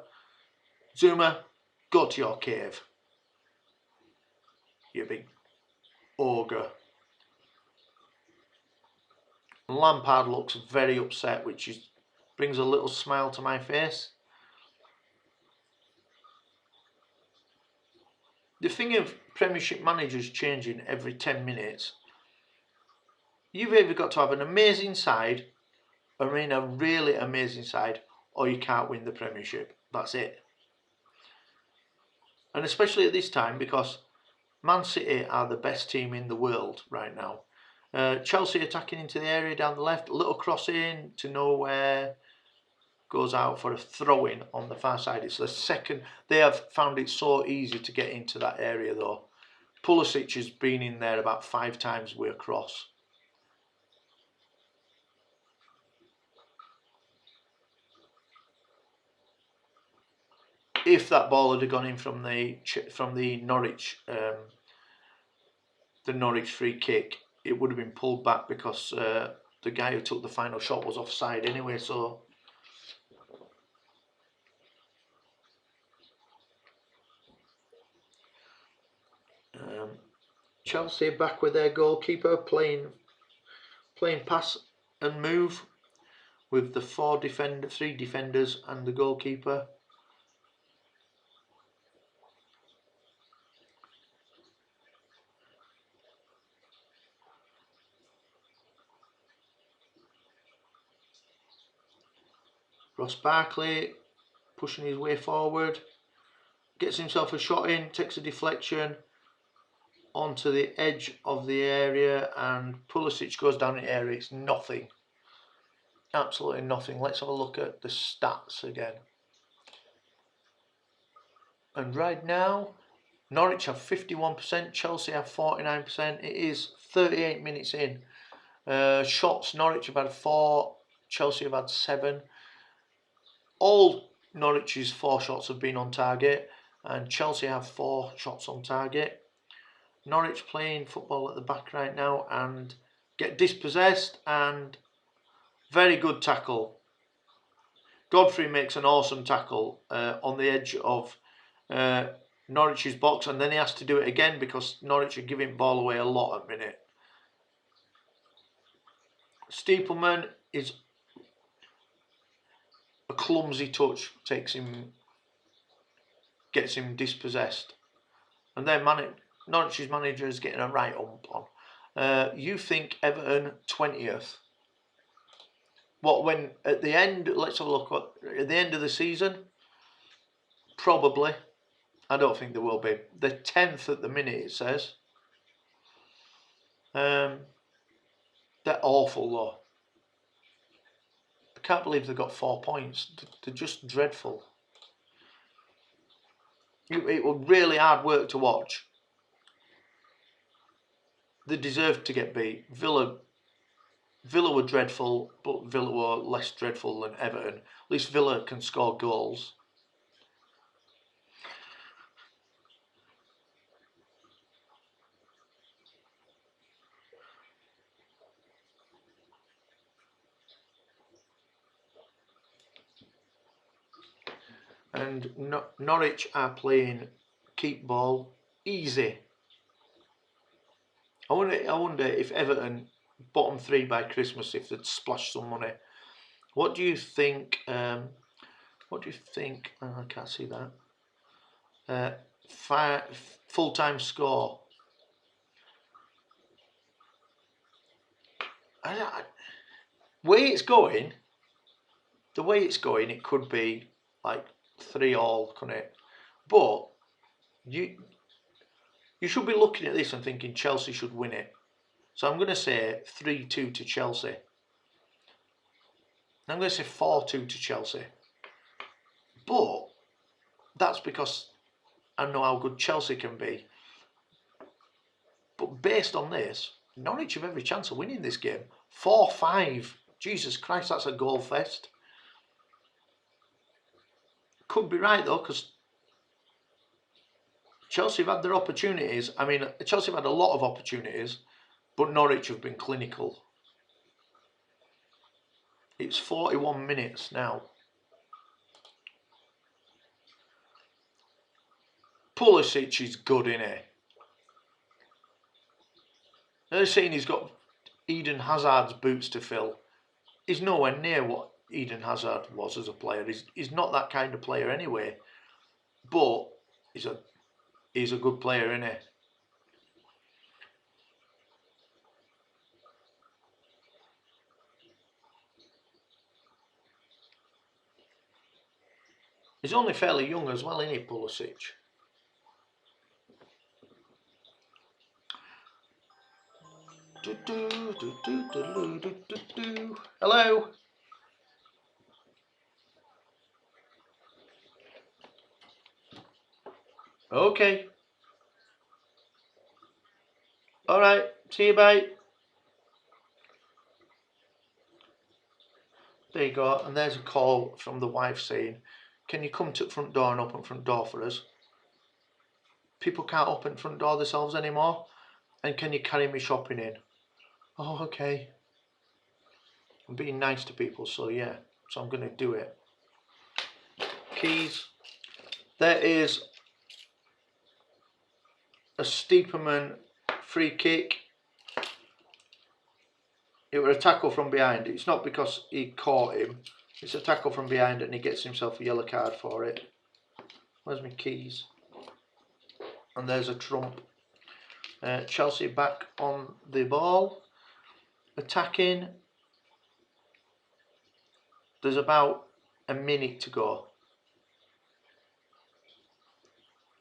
Zuma, go to your cave. You big ogre. Lampard looks very upset, which brings a little smile to my face. The thing of Premiership managers changing every 10 minutes, you've either got to have an amazing side, a really amazing side, or you can't win the Premiership. That's it. And especially at this time, because Man City are the best team in the world right now. Chelsea attacking into the area down the left, a little cross in to nowhere, goes out for a throw-in on the far side. It's the second. They have found it so easy to get into that area though. Pulisic has been in there about 5 times with a cross. If that ball had gone in from the Norwich free kick, it would have been pulled back because the guy who took the final shot was offside anyway. So Chelsea back with their goalkeeper playing pass and move with the 3 defenders and the goalkeeper. Ross Barkley pushing his way forward. gets himself a shot in, takes a deflection onto the edge of the area, and Pulisic goes down in the area. It's nothing. Absolutely nothing. Let's have a look at the stats again. And right now, Norwich have 51%, Chelsea have 49%. It is 38 minutes in. Shots, Norwich have had 4, Chelsea have had 7. All Norwich's 4 shots have been on target, and Chelsea have 4 shots on target. Norwich playing football at the back right now and get dispossessed, and very good tackle. Godfrey makes an awesome tackle on the edge of Norwich's box, and then he has to do it again because Norwich are giving ball away a lot at minute. Steepleman is a clumsy touch, gets him dispossessed, and then Norwich's manager is getting a right ump on. You think Everton 20th? What, when at the end? Let's have a look. At the end of the season, probably. I don't think there will be. They're 10th at the minute, it says. They're awful though. I can't believe they've got 4 points. They're just dreadful. It was really hard work to watch. They deserved to get beat. Villa were dreadful, but Villa were less dreadful than Everton. At least Villa can score goals. And Norwich are playing keep ball easy. I wonder if Everton bottom 3 by Christmas, if they'd splash some money. What do you think? What do you think? Oh, I can't see that. Full-time score. The way it's going, it could be like 3-all, couldn't it? But you should be looking at this and thinking Chelsea should win it. So I'm going to say 3-2 to Chelsea. I'm going to say 4-2 to Chelsea. But that's because I know how good Chelsea can be. But based on this, Norwich have every chance of winning this game. 4-5. Jesus Christ, that's a goal fest. Could be right though, because Chelsea have had their opportunities. I mean, Chelsea have had a lot of opportunities, but Norwich have been clinical. It's 41 minutes now. Pulisic is good, isn't he? They're saying he's got Eden Hazard's boots to fill. He's nowhere near what Eden Hazard was as a player. He's not that kind of player anyway. But he's a good player, isn't he? He's only fairly young as well, isn't he, Pulisic? Hello? Okay. Alright, see you, bye. There you go, and there's a call from the wife saying, can you come to the front door and open the front door for us? People can't open the front door themselves anymore. And can you carry me shopping in? Oh, okay. I'm being nice to people, so yeah. So I'm going to do it. Keys. There is a Steepleman free kick. It was a tackle from behind. It's not because he caught him. It's a tackle from behind and he gets himself a yellow card for it. Where's my keys? And there's a trump. Chelsea back on the ball. Attacking. There's about a minute to go.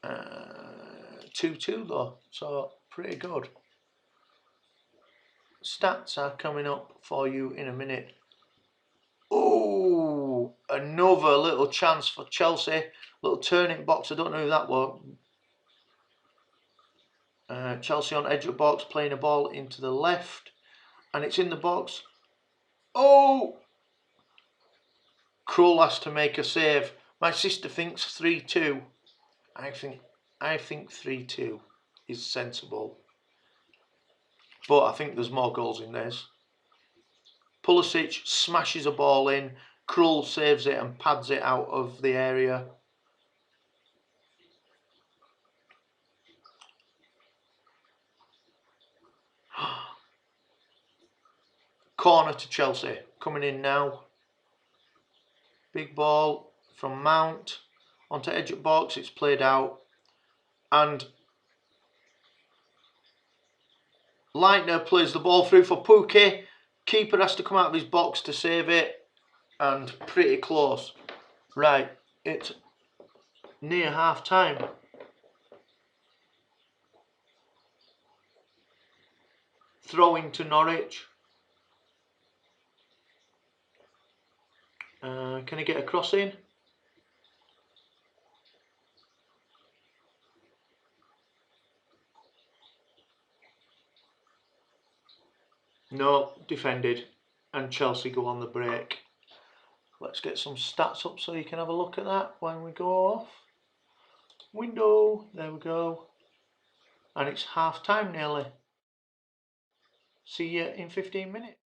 2-2 though, so pretty good. Stats are coming up for you in a minute. Oh, another little chance for Chelsea. Little turning box. I don't know who that was. Chelsea on edge of box, playing a ball into the left, and it's in the box. Oh! Krul has to make a save. My sister thinks 3-2. I think 3-2 is sensible. But I think there's more goals in this. Pulisic smashes a ball in. Krul saves it and pads it out of the area. Corner to Chelsea. Coming in now. Big ball from Mount. Onto edge of box. It's played out. And Leitner plays the ball through for Pookie. Keeper has to come out of his box to save it. And pretty close. Right, it's near half time. Throwing to Norwich. Can I get a cross in? No, defended. And Chelsea go on the break. Let's get some stats up so you can have a look at that when we go off. Window, there we go. And it's half time nearly. See you in 15 minutes.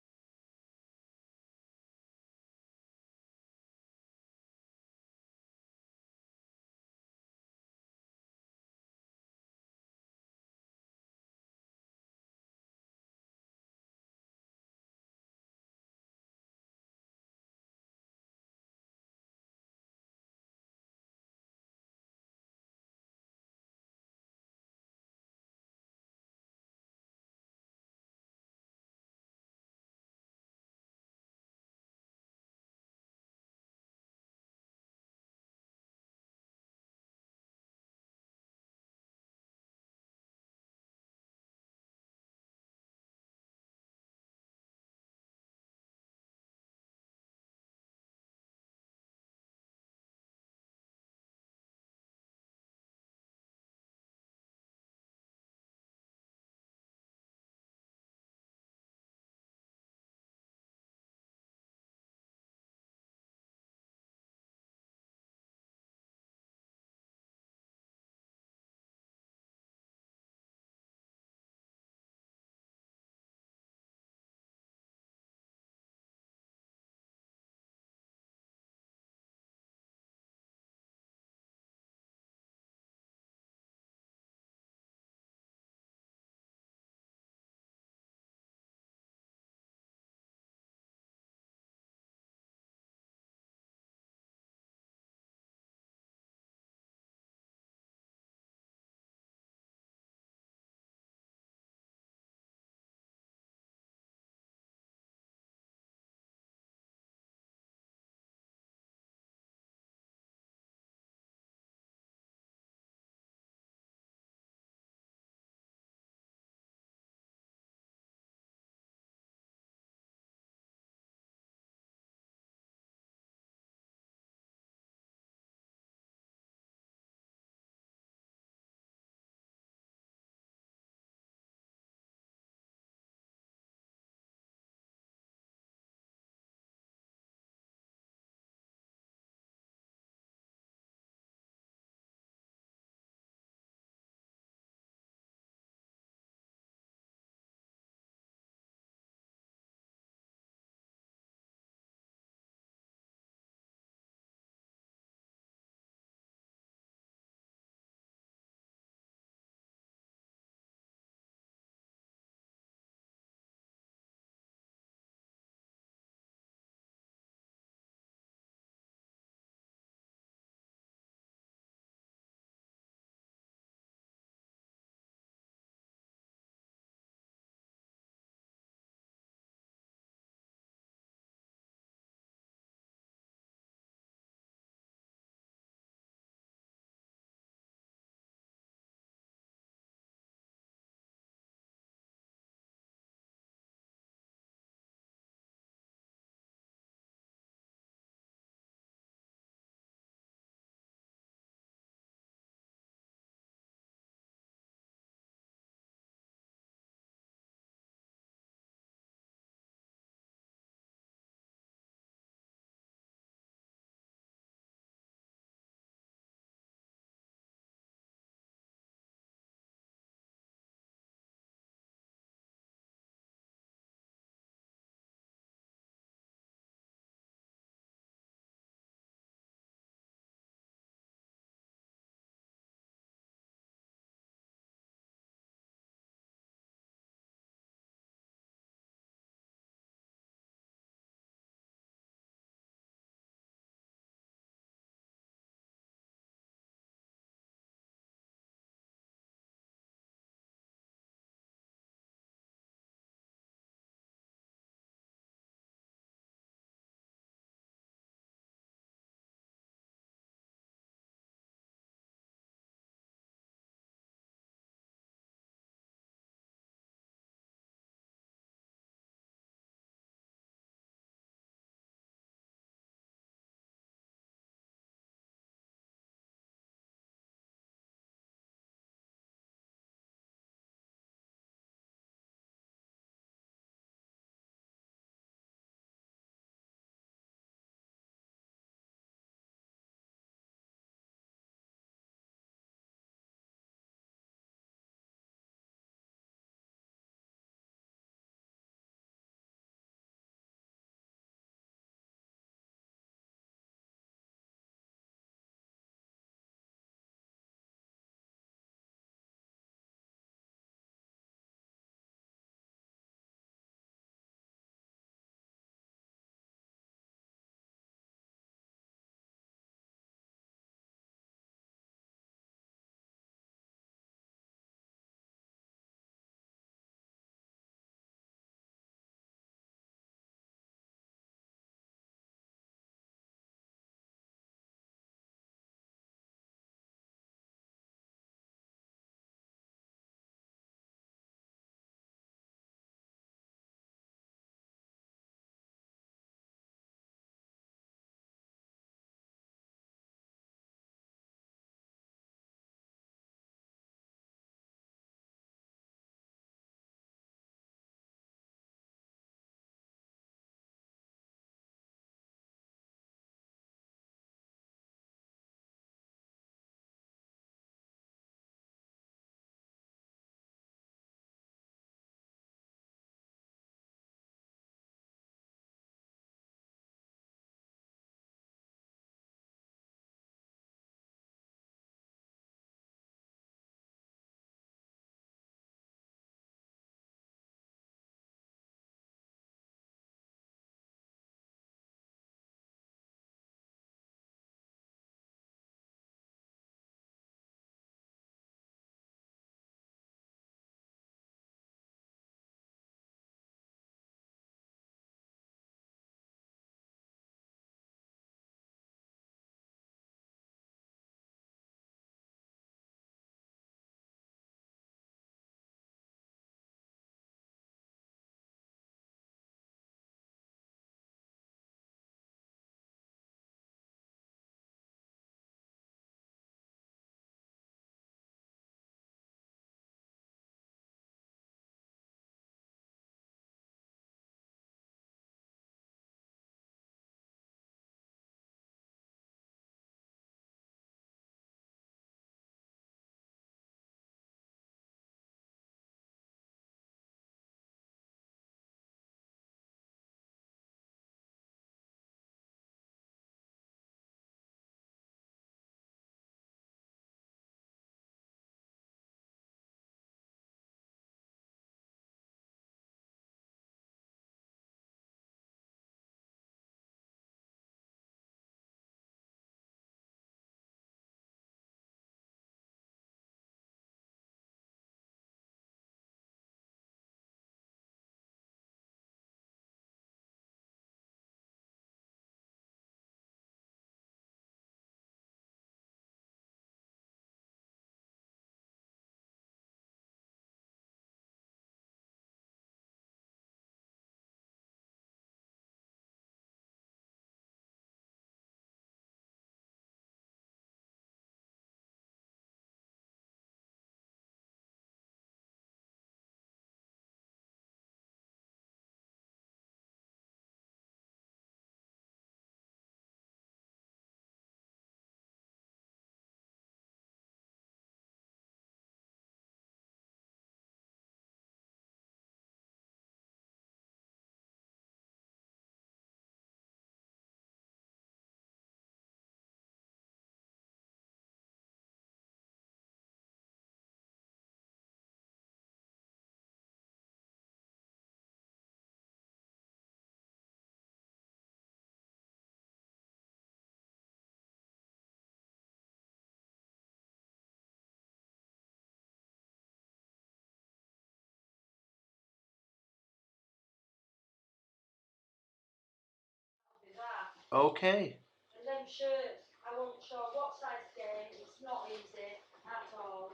Okay. And them shirts, I wasn't sure what size to get. It's not easy at all.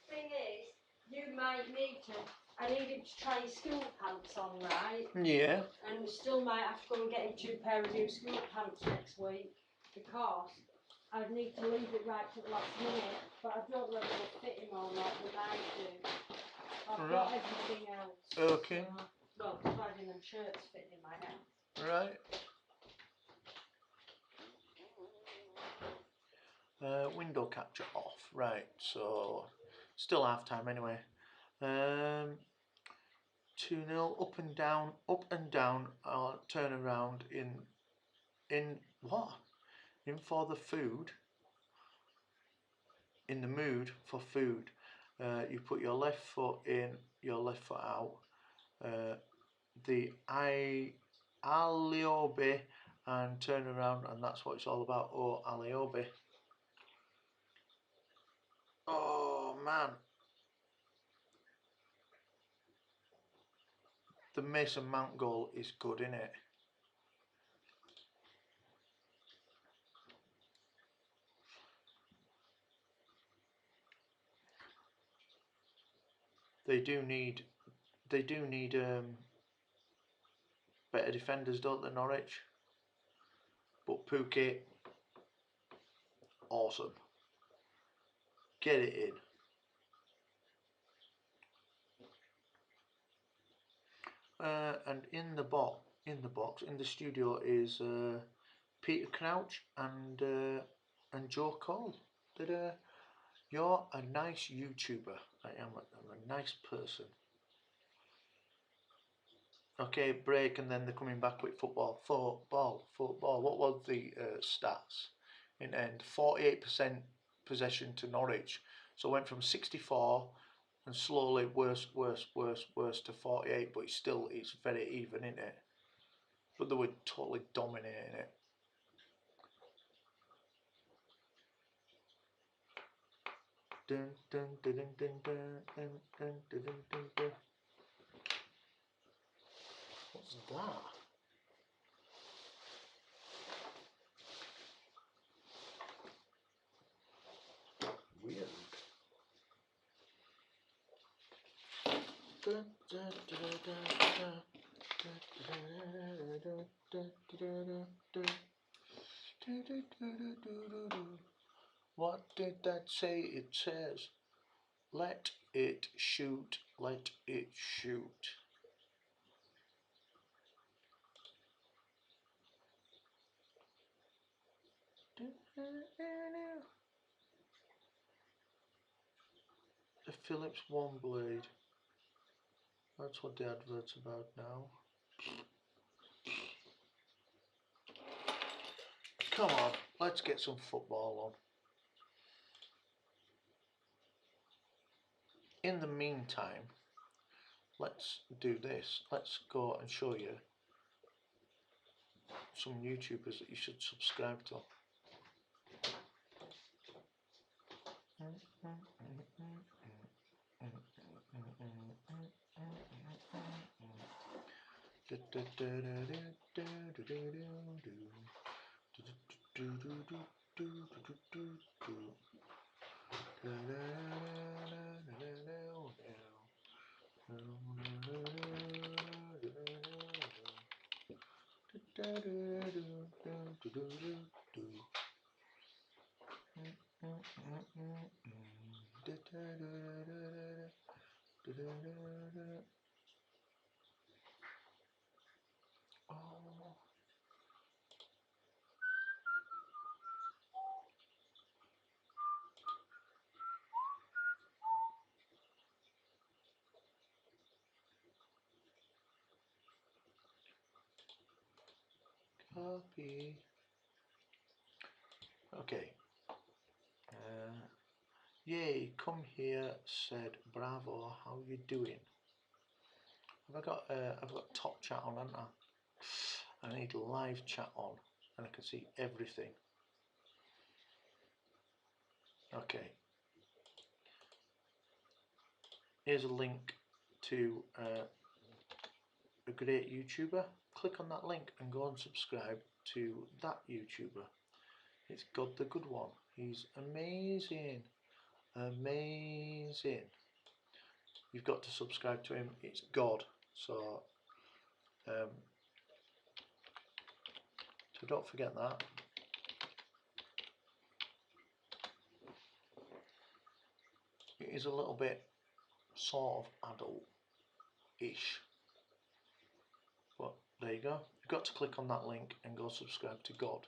Thing is, you might need to. I need him to try his school pants on, right? Yeah. And we still might have to go and get him 2 pair of new school pants next week because I'd need to leave it right to the last minute. But I don't know whether it'll fit him or not. We might do. I've got everything else. Okay. So, well, providing them shirts fit in my house. Right. Window capture off. Right. So still half time anyway. 2-0, up and down, turn around in what? In for the food. In the mood for food. You put your left foot in, your left foot out. The Aliobe and turn around, and that's what it's all about. Oh, Aliobe. Oh man. The Mason Mount goal is good, isn't it? They do need better defenders, don't they, Norwich? But Phuket, awesome. Get it in. And in the studio is Peter Crouch and Joe Cole. You're a nice YouTuber. I'm a nice person. Okay, break, and then they're coming back with football. Football. What was the stats in end? 48% possession to Norwich. So it went from 64 and slowly worse to 48, but it's very even, isn't it? But they were totally dominating it. Dun, dun, dun, dun, dun, dun, dun, dun, dun, dun, dun. What's that? Weird. What did that say? It says, let it shoot, let it shoot. The Philips One Blade. That's what the advert's about now. Come on, let's get some football on. In the meantime, let's do this. Let's go and show you some YouTubers that you should subscribe to. Oh. Copy. Okay. Yay, come here, said Bravo, how you doing? I've got top chat on, haven't I? I need live chat on, and I can see everything. Okay. Here's a link to a great YouTuber, click on that link and go and subscribe to that YouTuber. It's God the Good One. He's amazing. Amazing. You've got to subscribe to him. It's God. So don't forget that. It is a little bit sort of adult-ish. But there you go. You've got to click on that link and go subscribe to God.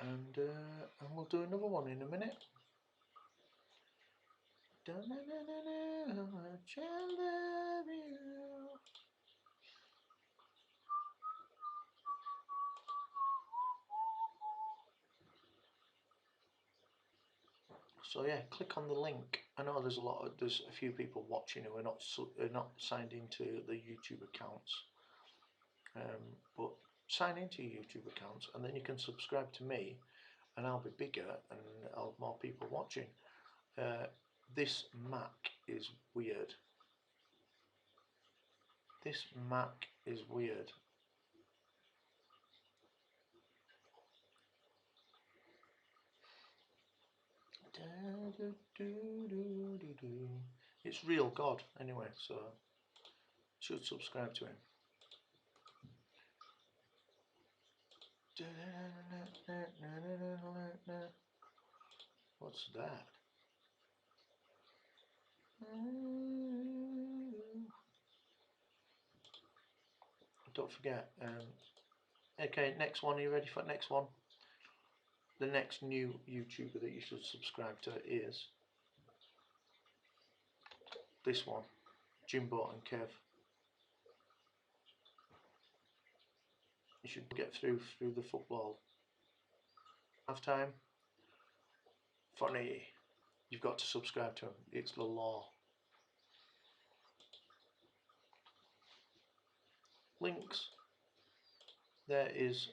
And we'll do another one in a minute. So yeah, click on the link. I know there's a few people watching who are not signed into the YouTube accounts, but sign into your YouTube accounts, and then you can subscribe to me, and I'll be bigger and I'll have more people watching. This Mac is weird. This Mac is weird. It's real God anyway, so should subscribe to him. What's that? Don't forget. Okay, next one. Are you ready for the next one? The next new YouTuber that you should subscribe to is this one, Jimbo and Kev. You should get through the football. Half time. Funny. You've got to subscribe to him. It's the law. Links. There is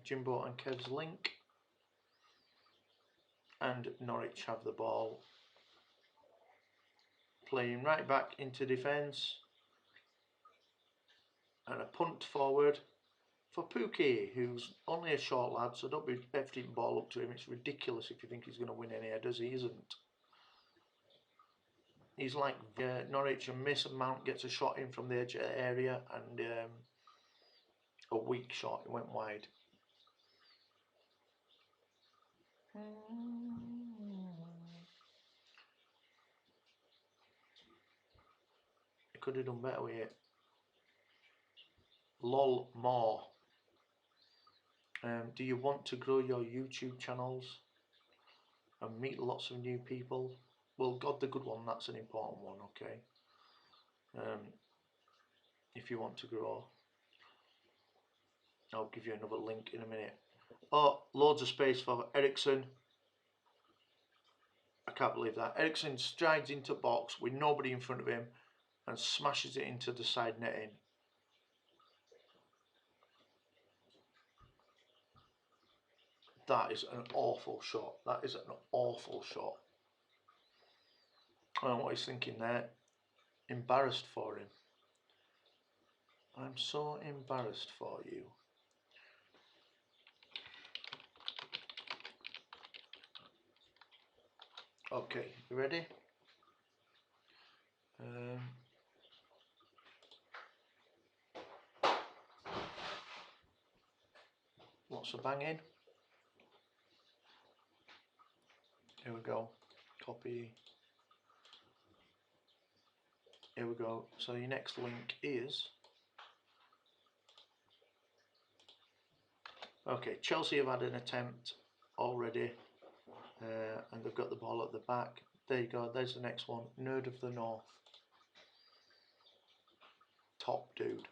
Jimbo and Kev's link. And Norwich have the ball. Playing right back into defence. And a punt forward for Pookie, who's only a short lad, so don't be hefting the ball up to him. It's ridiculous if you think he's going to win any headers. He isn't. He's like Norwich, and Mason Mount gets a shot in from the edge of the area, and a weak shot. It went wide. He could have done better with it. Lol more. Do you want to grow your YouTube channels and meet lots of new people? Well, God the Good One, that's an important one, okay? If you want to grow, I'll give you another link in a minute. Oh, loads of space for Ericsson. I can't believe that. Ericsson strides into box with nobody in front of him and smashes it into the side netting. That is an awful shot. That is an awful shot. I don't know what he's thinking there. Embarrassed for him. I'm so embarrassed for you. Okay, you ready? Lots of banging. Here we go. Copy. Here we go. So your next link is... Okay, Chelsea have had an attempt already. And they've got the ball at the back. There you go, there's the next one. Nerd of the North. Top dude.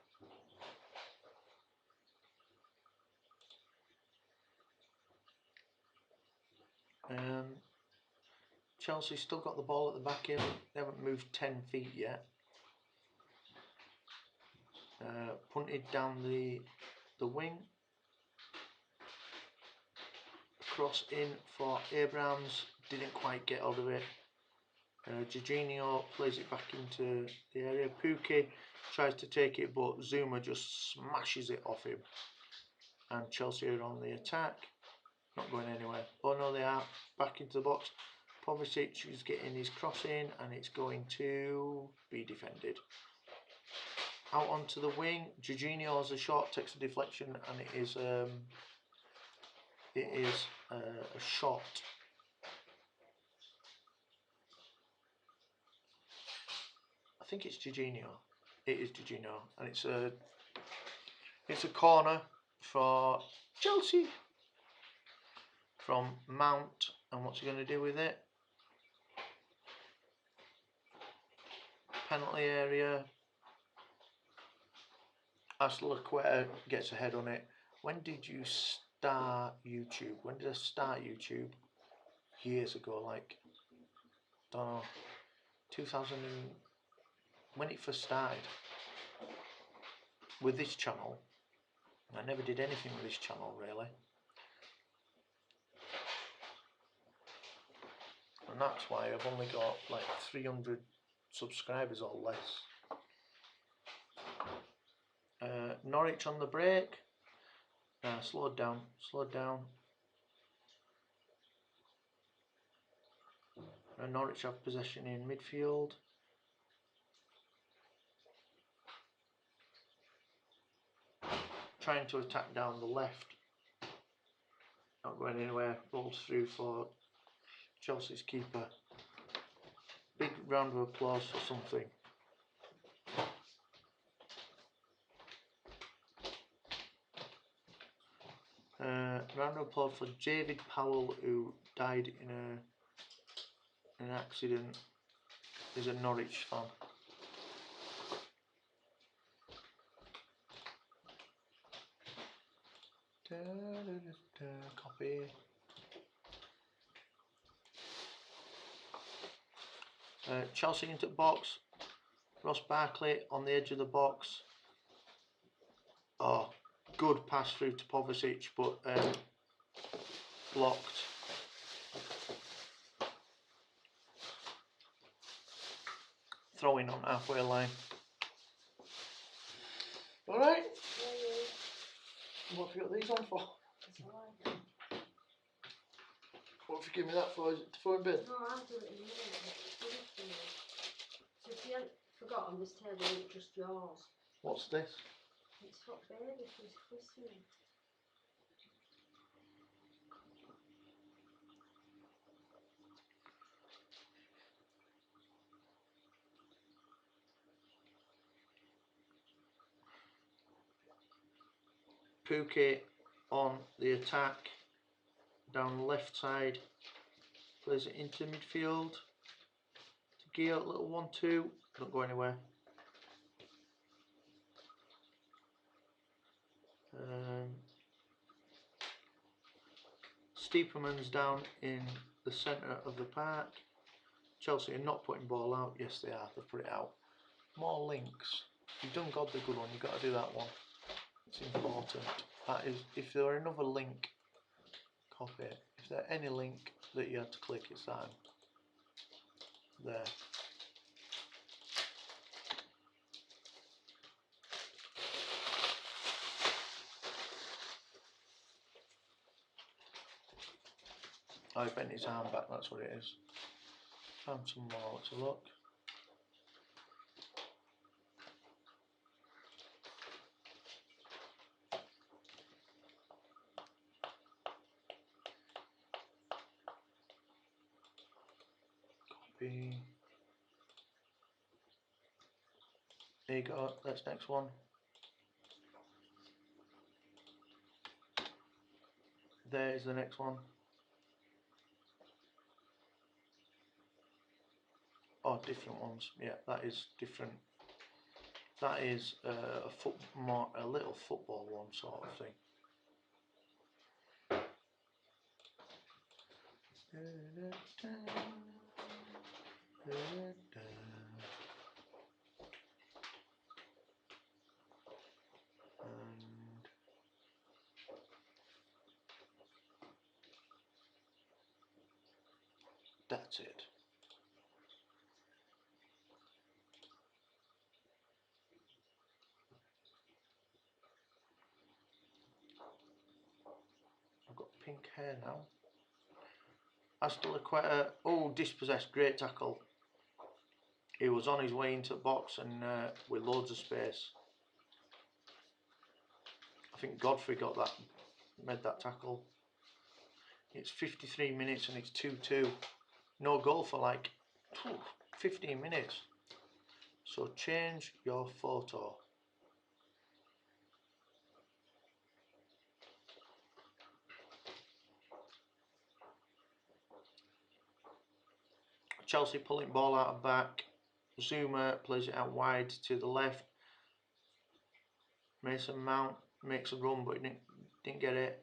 Chelsea still got the ball at the back here. They haven't moved 10 feet yet. Punted down the wing. Cross in for Abrams. Didn't quite get out of it. Jorginho plays it back into the area. Pukki tries to take it, but Zuma just smashes it off him. And Chelsea are on the attack, not going anywhere. Oh no, they are back into the box. Povicic is getting his cross in, and it's going to be defended. Out onto the wing, Jorginho has a shot, takes a deflection, and it is a shot. I think it's Jorginho. It is Jorginho, and it's a corner for Chelsea from Mount. And what's he going to do with it? Penalty area. Aslaqueta gets a head on it. When did you start YouTube? When did I start YouTube? Years ago, like, don't know, 2000 when it first started with this channel. I never did anything with this channel really, and that's why I've only got like 300 subscribers or less. Norwich on the break. Slowed down. Norwich have possession in midfield. Trying to attack down the left. Not going anywhere. Rolls through for Chelsea's keeper. Big round of applause for something. Round of applause for David Powell, who died in an accident. He's a Norwich fan. Copy. Chelsea into the box. Ross Barkley on the edge of the box. Oh, good pass through to Povicic, but blocked. Throwing on halfway line. Alright. What have you got these on for? What have you given me that for? Is it to throw in bin? No, I'm doing it in a minute. So if you haven't forgotten, this table ain't just yours. What's this? It's for baby for his Christmas. Pukki on the attack, down the left side, plays it into midfield. To Gio, little 1-2, don't go anywhere. Steeperman's down in the centre of the park. Chelsea are not putting ball out. Yes, they are. They've put it out. More links. You've done God the good one. You've got to do that one. It's important. That is, if there were another link, copy it. If there any link that you had to click, it's that. There. Oh, he bent his arm back, that's what it is. Found some more, let's have a look. Copy. There you go, that's next one. There's the next one. Oh, different ones. Yeah, that is different. That is a little football one sort of thing. And that's it. pink hair now. Aston quite dispossessed, great tackle. He was on his way into the box and with loads of space. I think Godfrey made that tackle. It's 53 minutes and it's 2-2. No goal for like 15 minutes. So change your photo. Chelsea pulling ball out of back. Zuma plays it out wide to the left. Mason Mount makes a run but he didn't get it.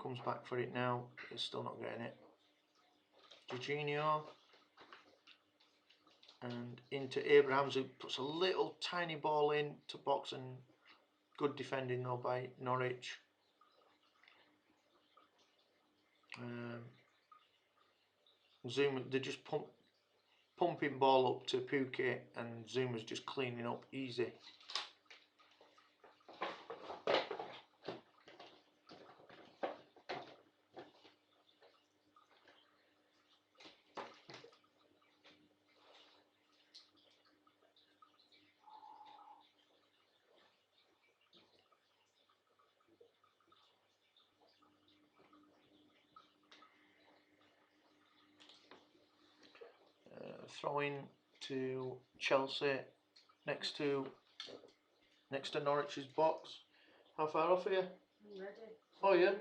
Comes back for it now. He's still not getting it. Jorginho. And into Abrahams, who puts a little tiny ball in to box, and good defending though by Norwich. Zuma, they're just pumping ball up to Pukki, and Zuma's just cleaning up easy. Throwing to Chelsea next to Norwich's box. How far off are you? I'm ready. Oh yeah.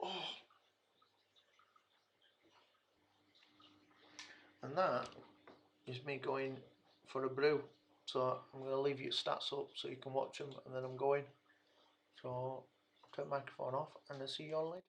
Oh. And that is me going for a brew. So I'm going to leave your stats up so you can watch them, and then I'm going. So I'll turn the microphone off and I'll see you all later.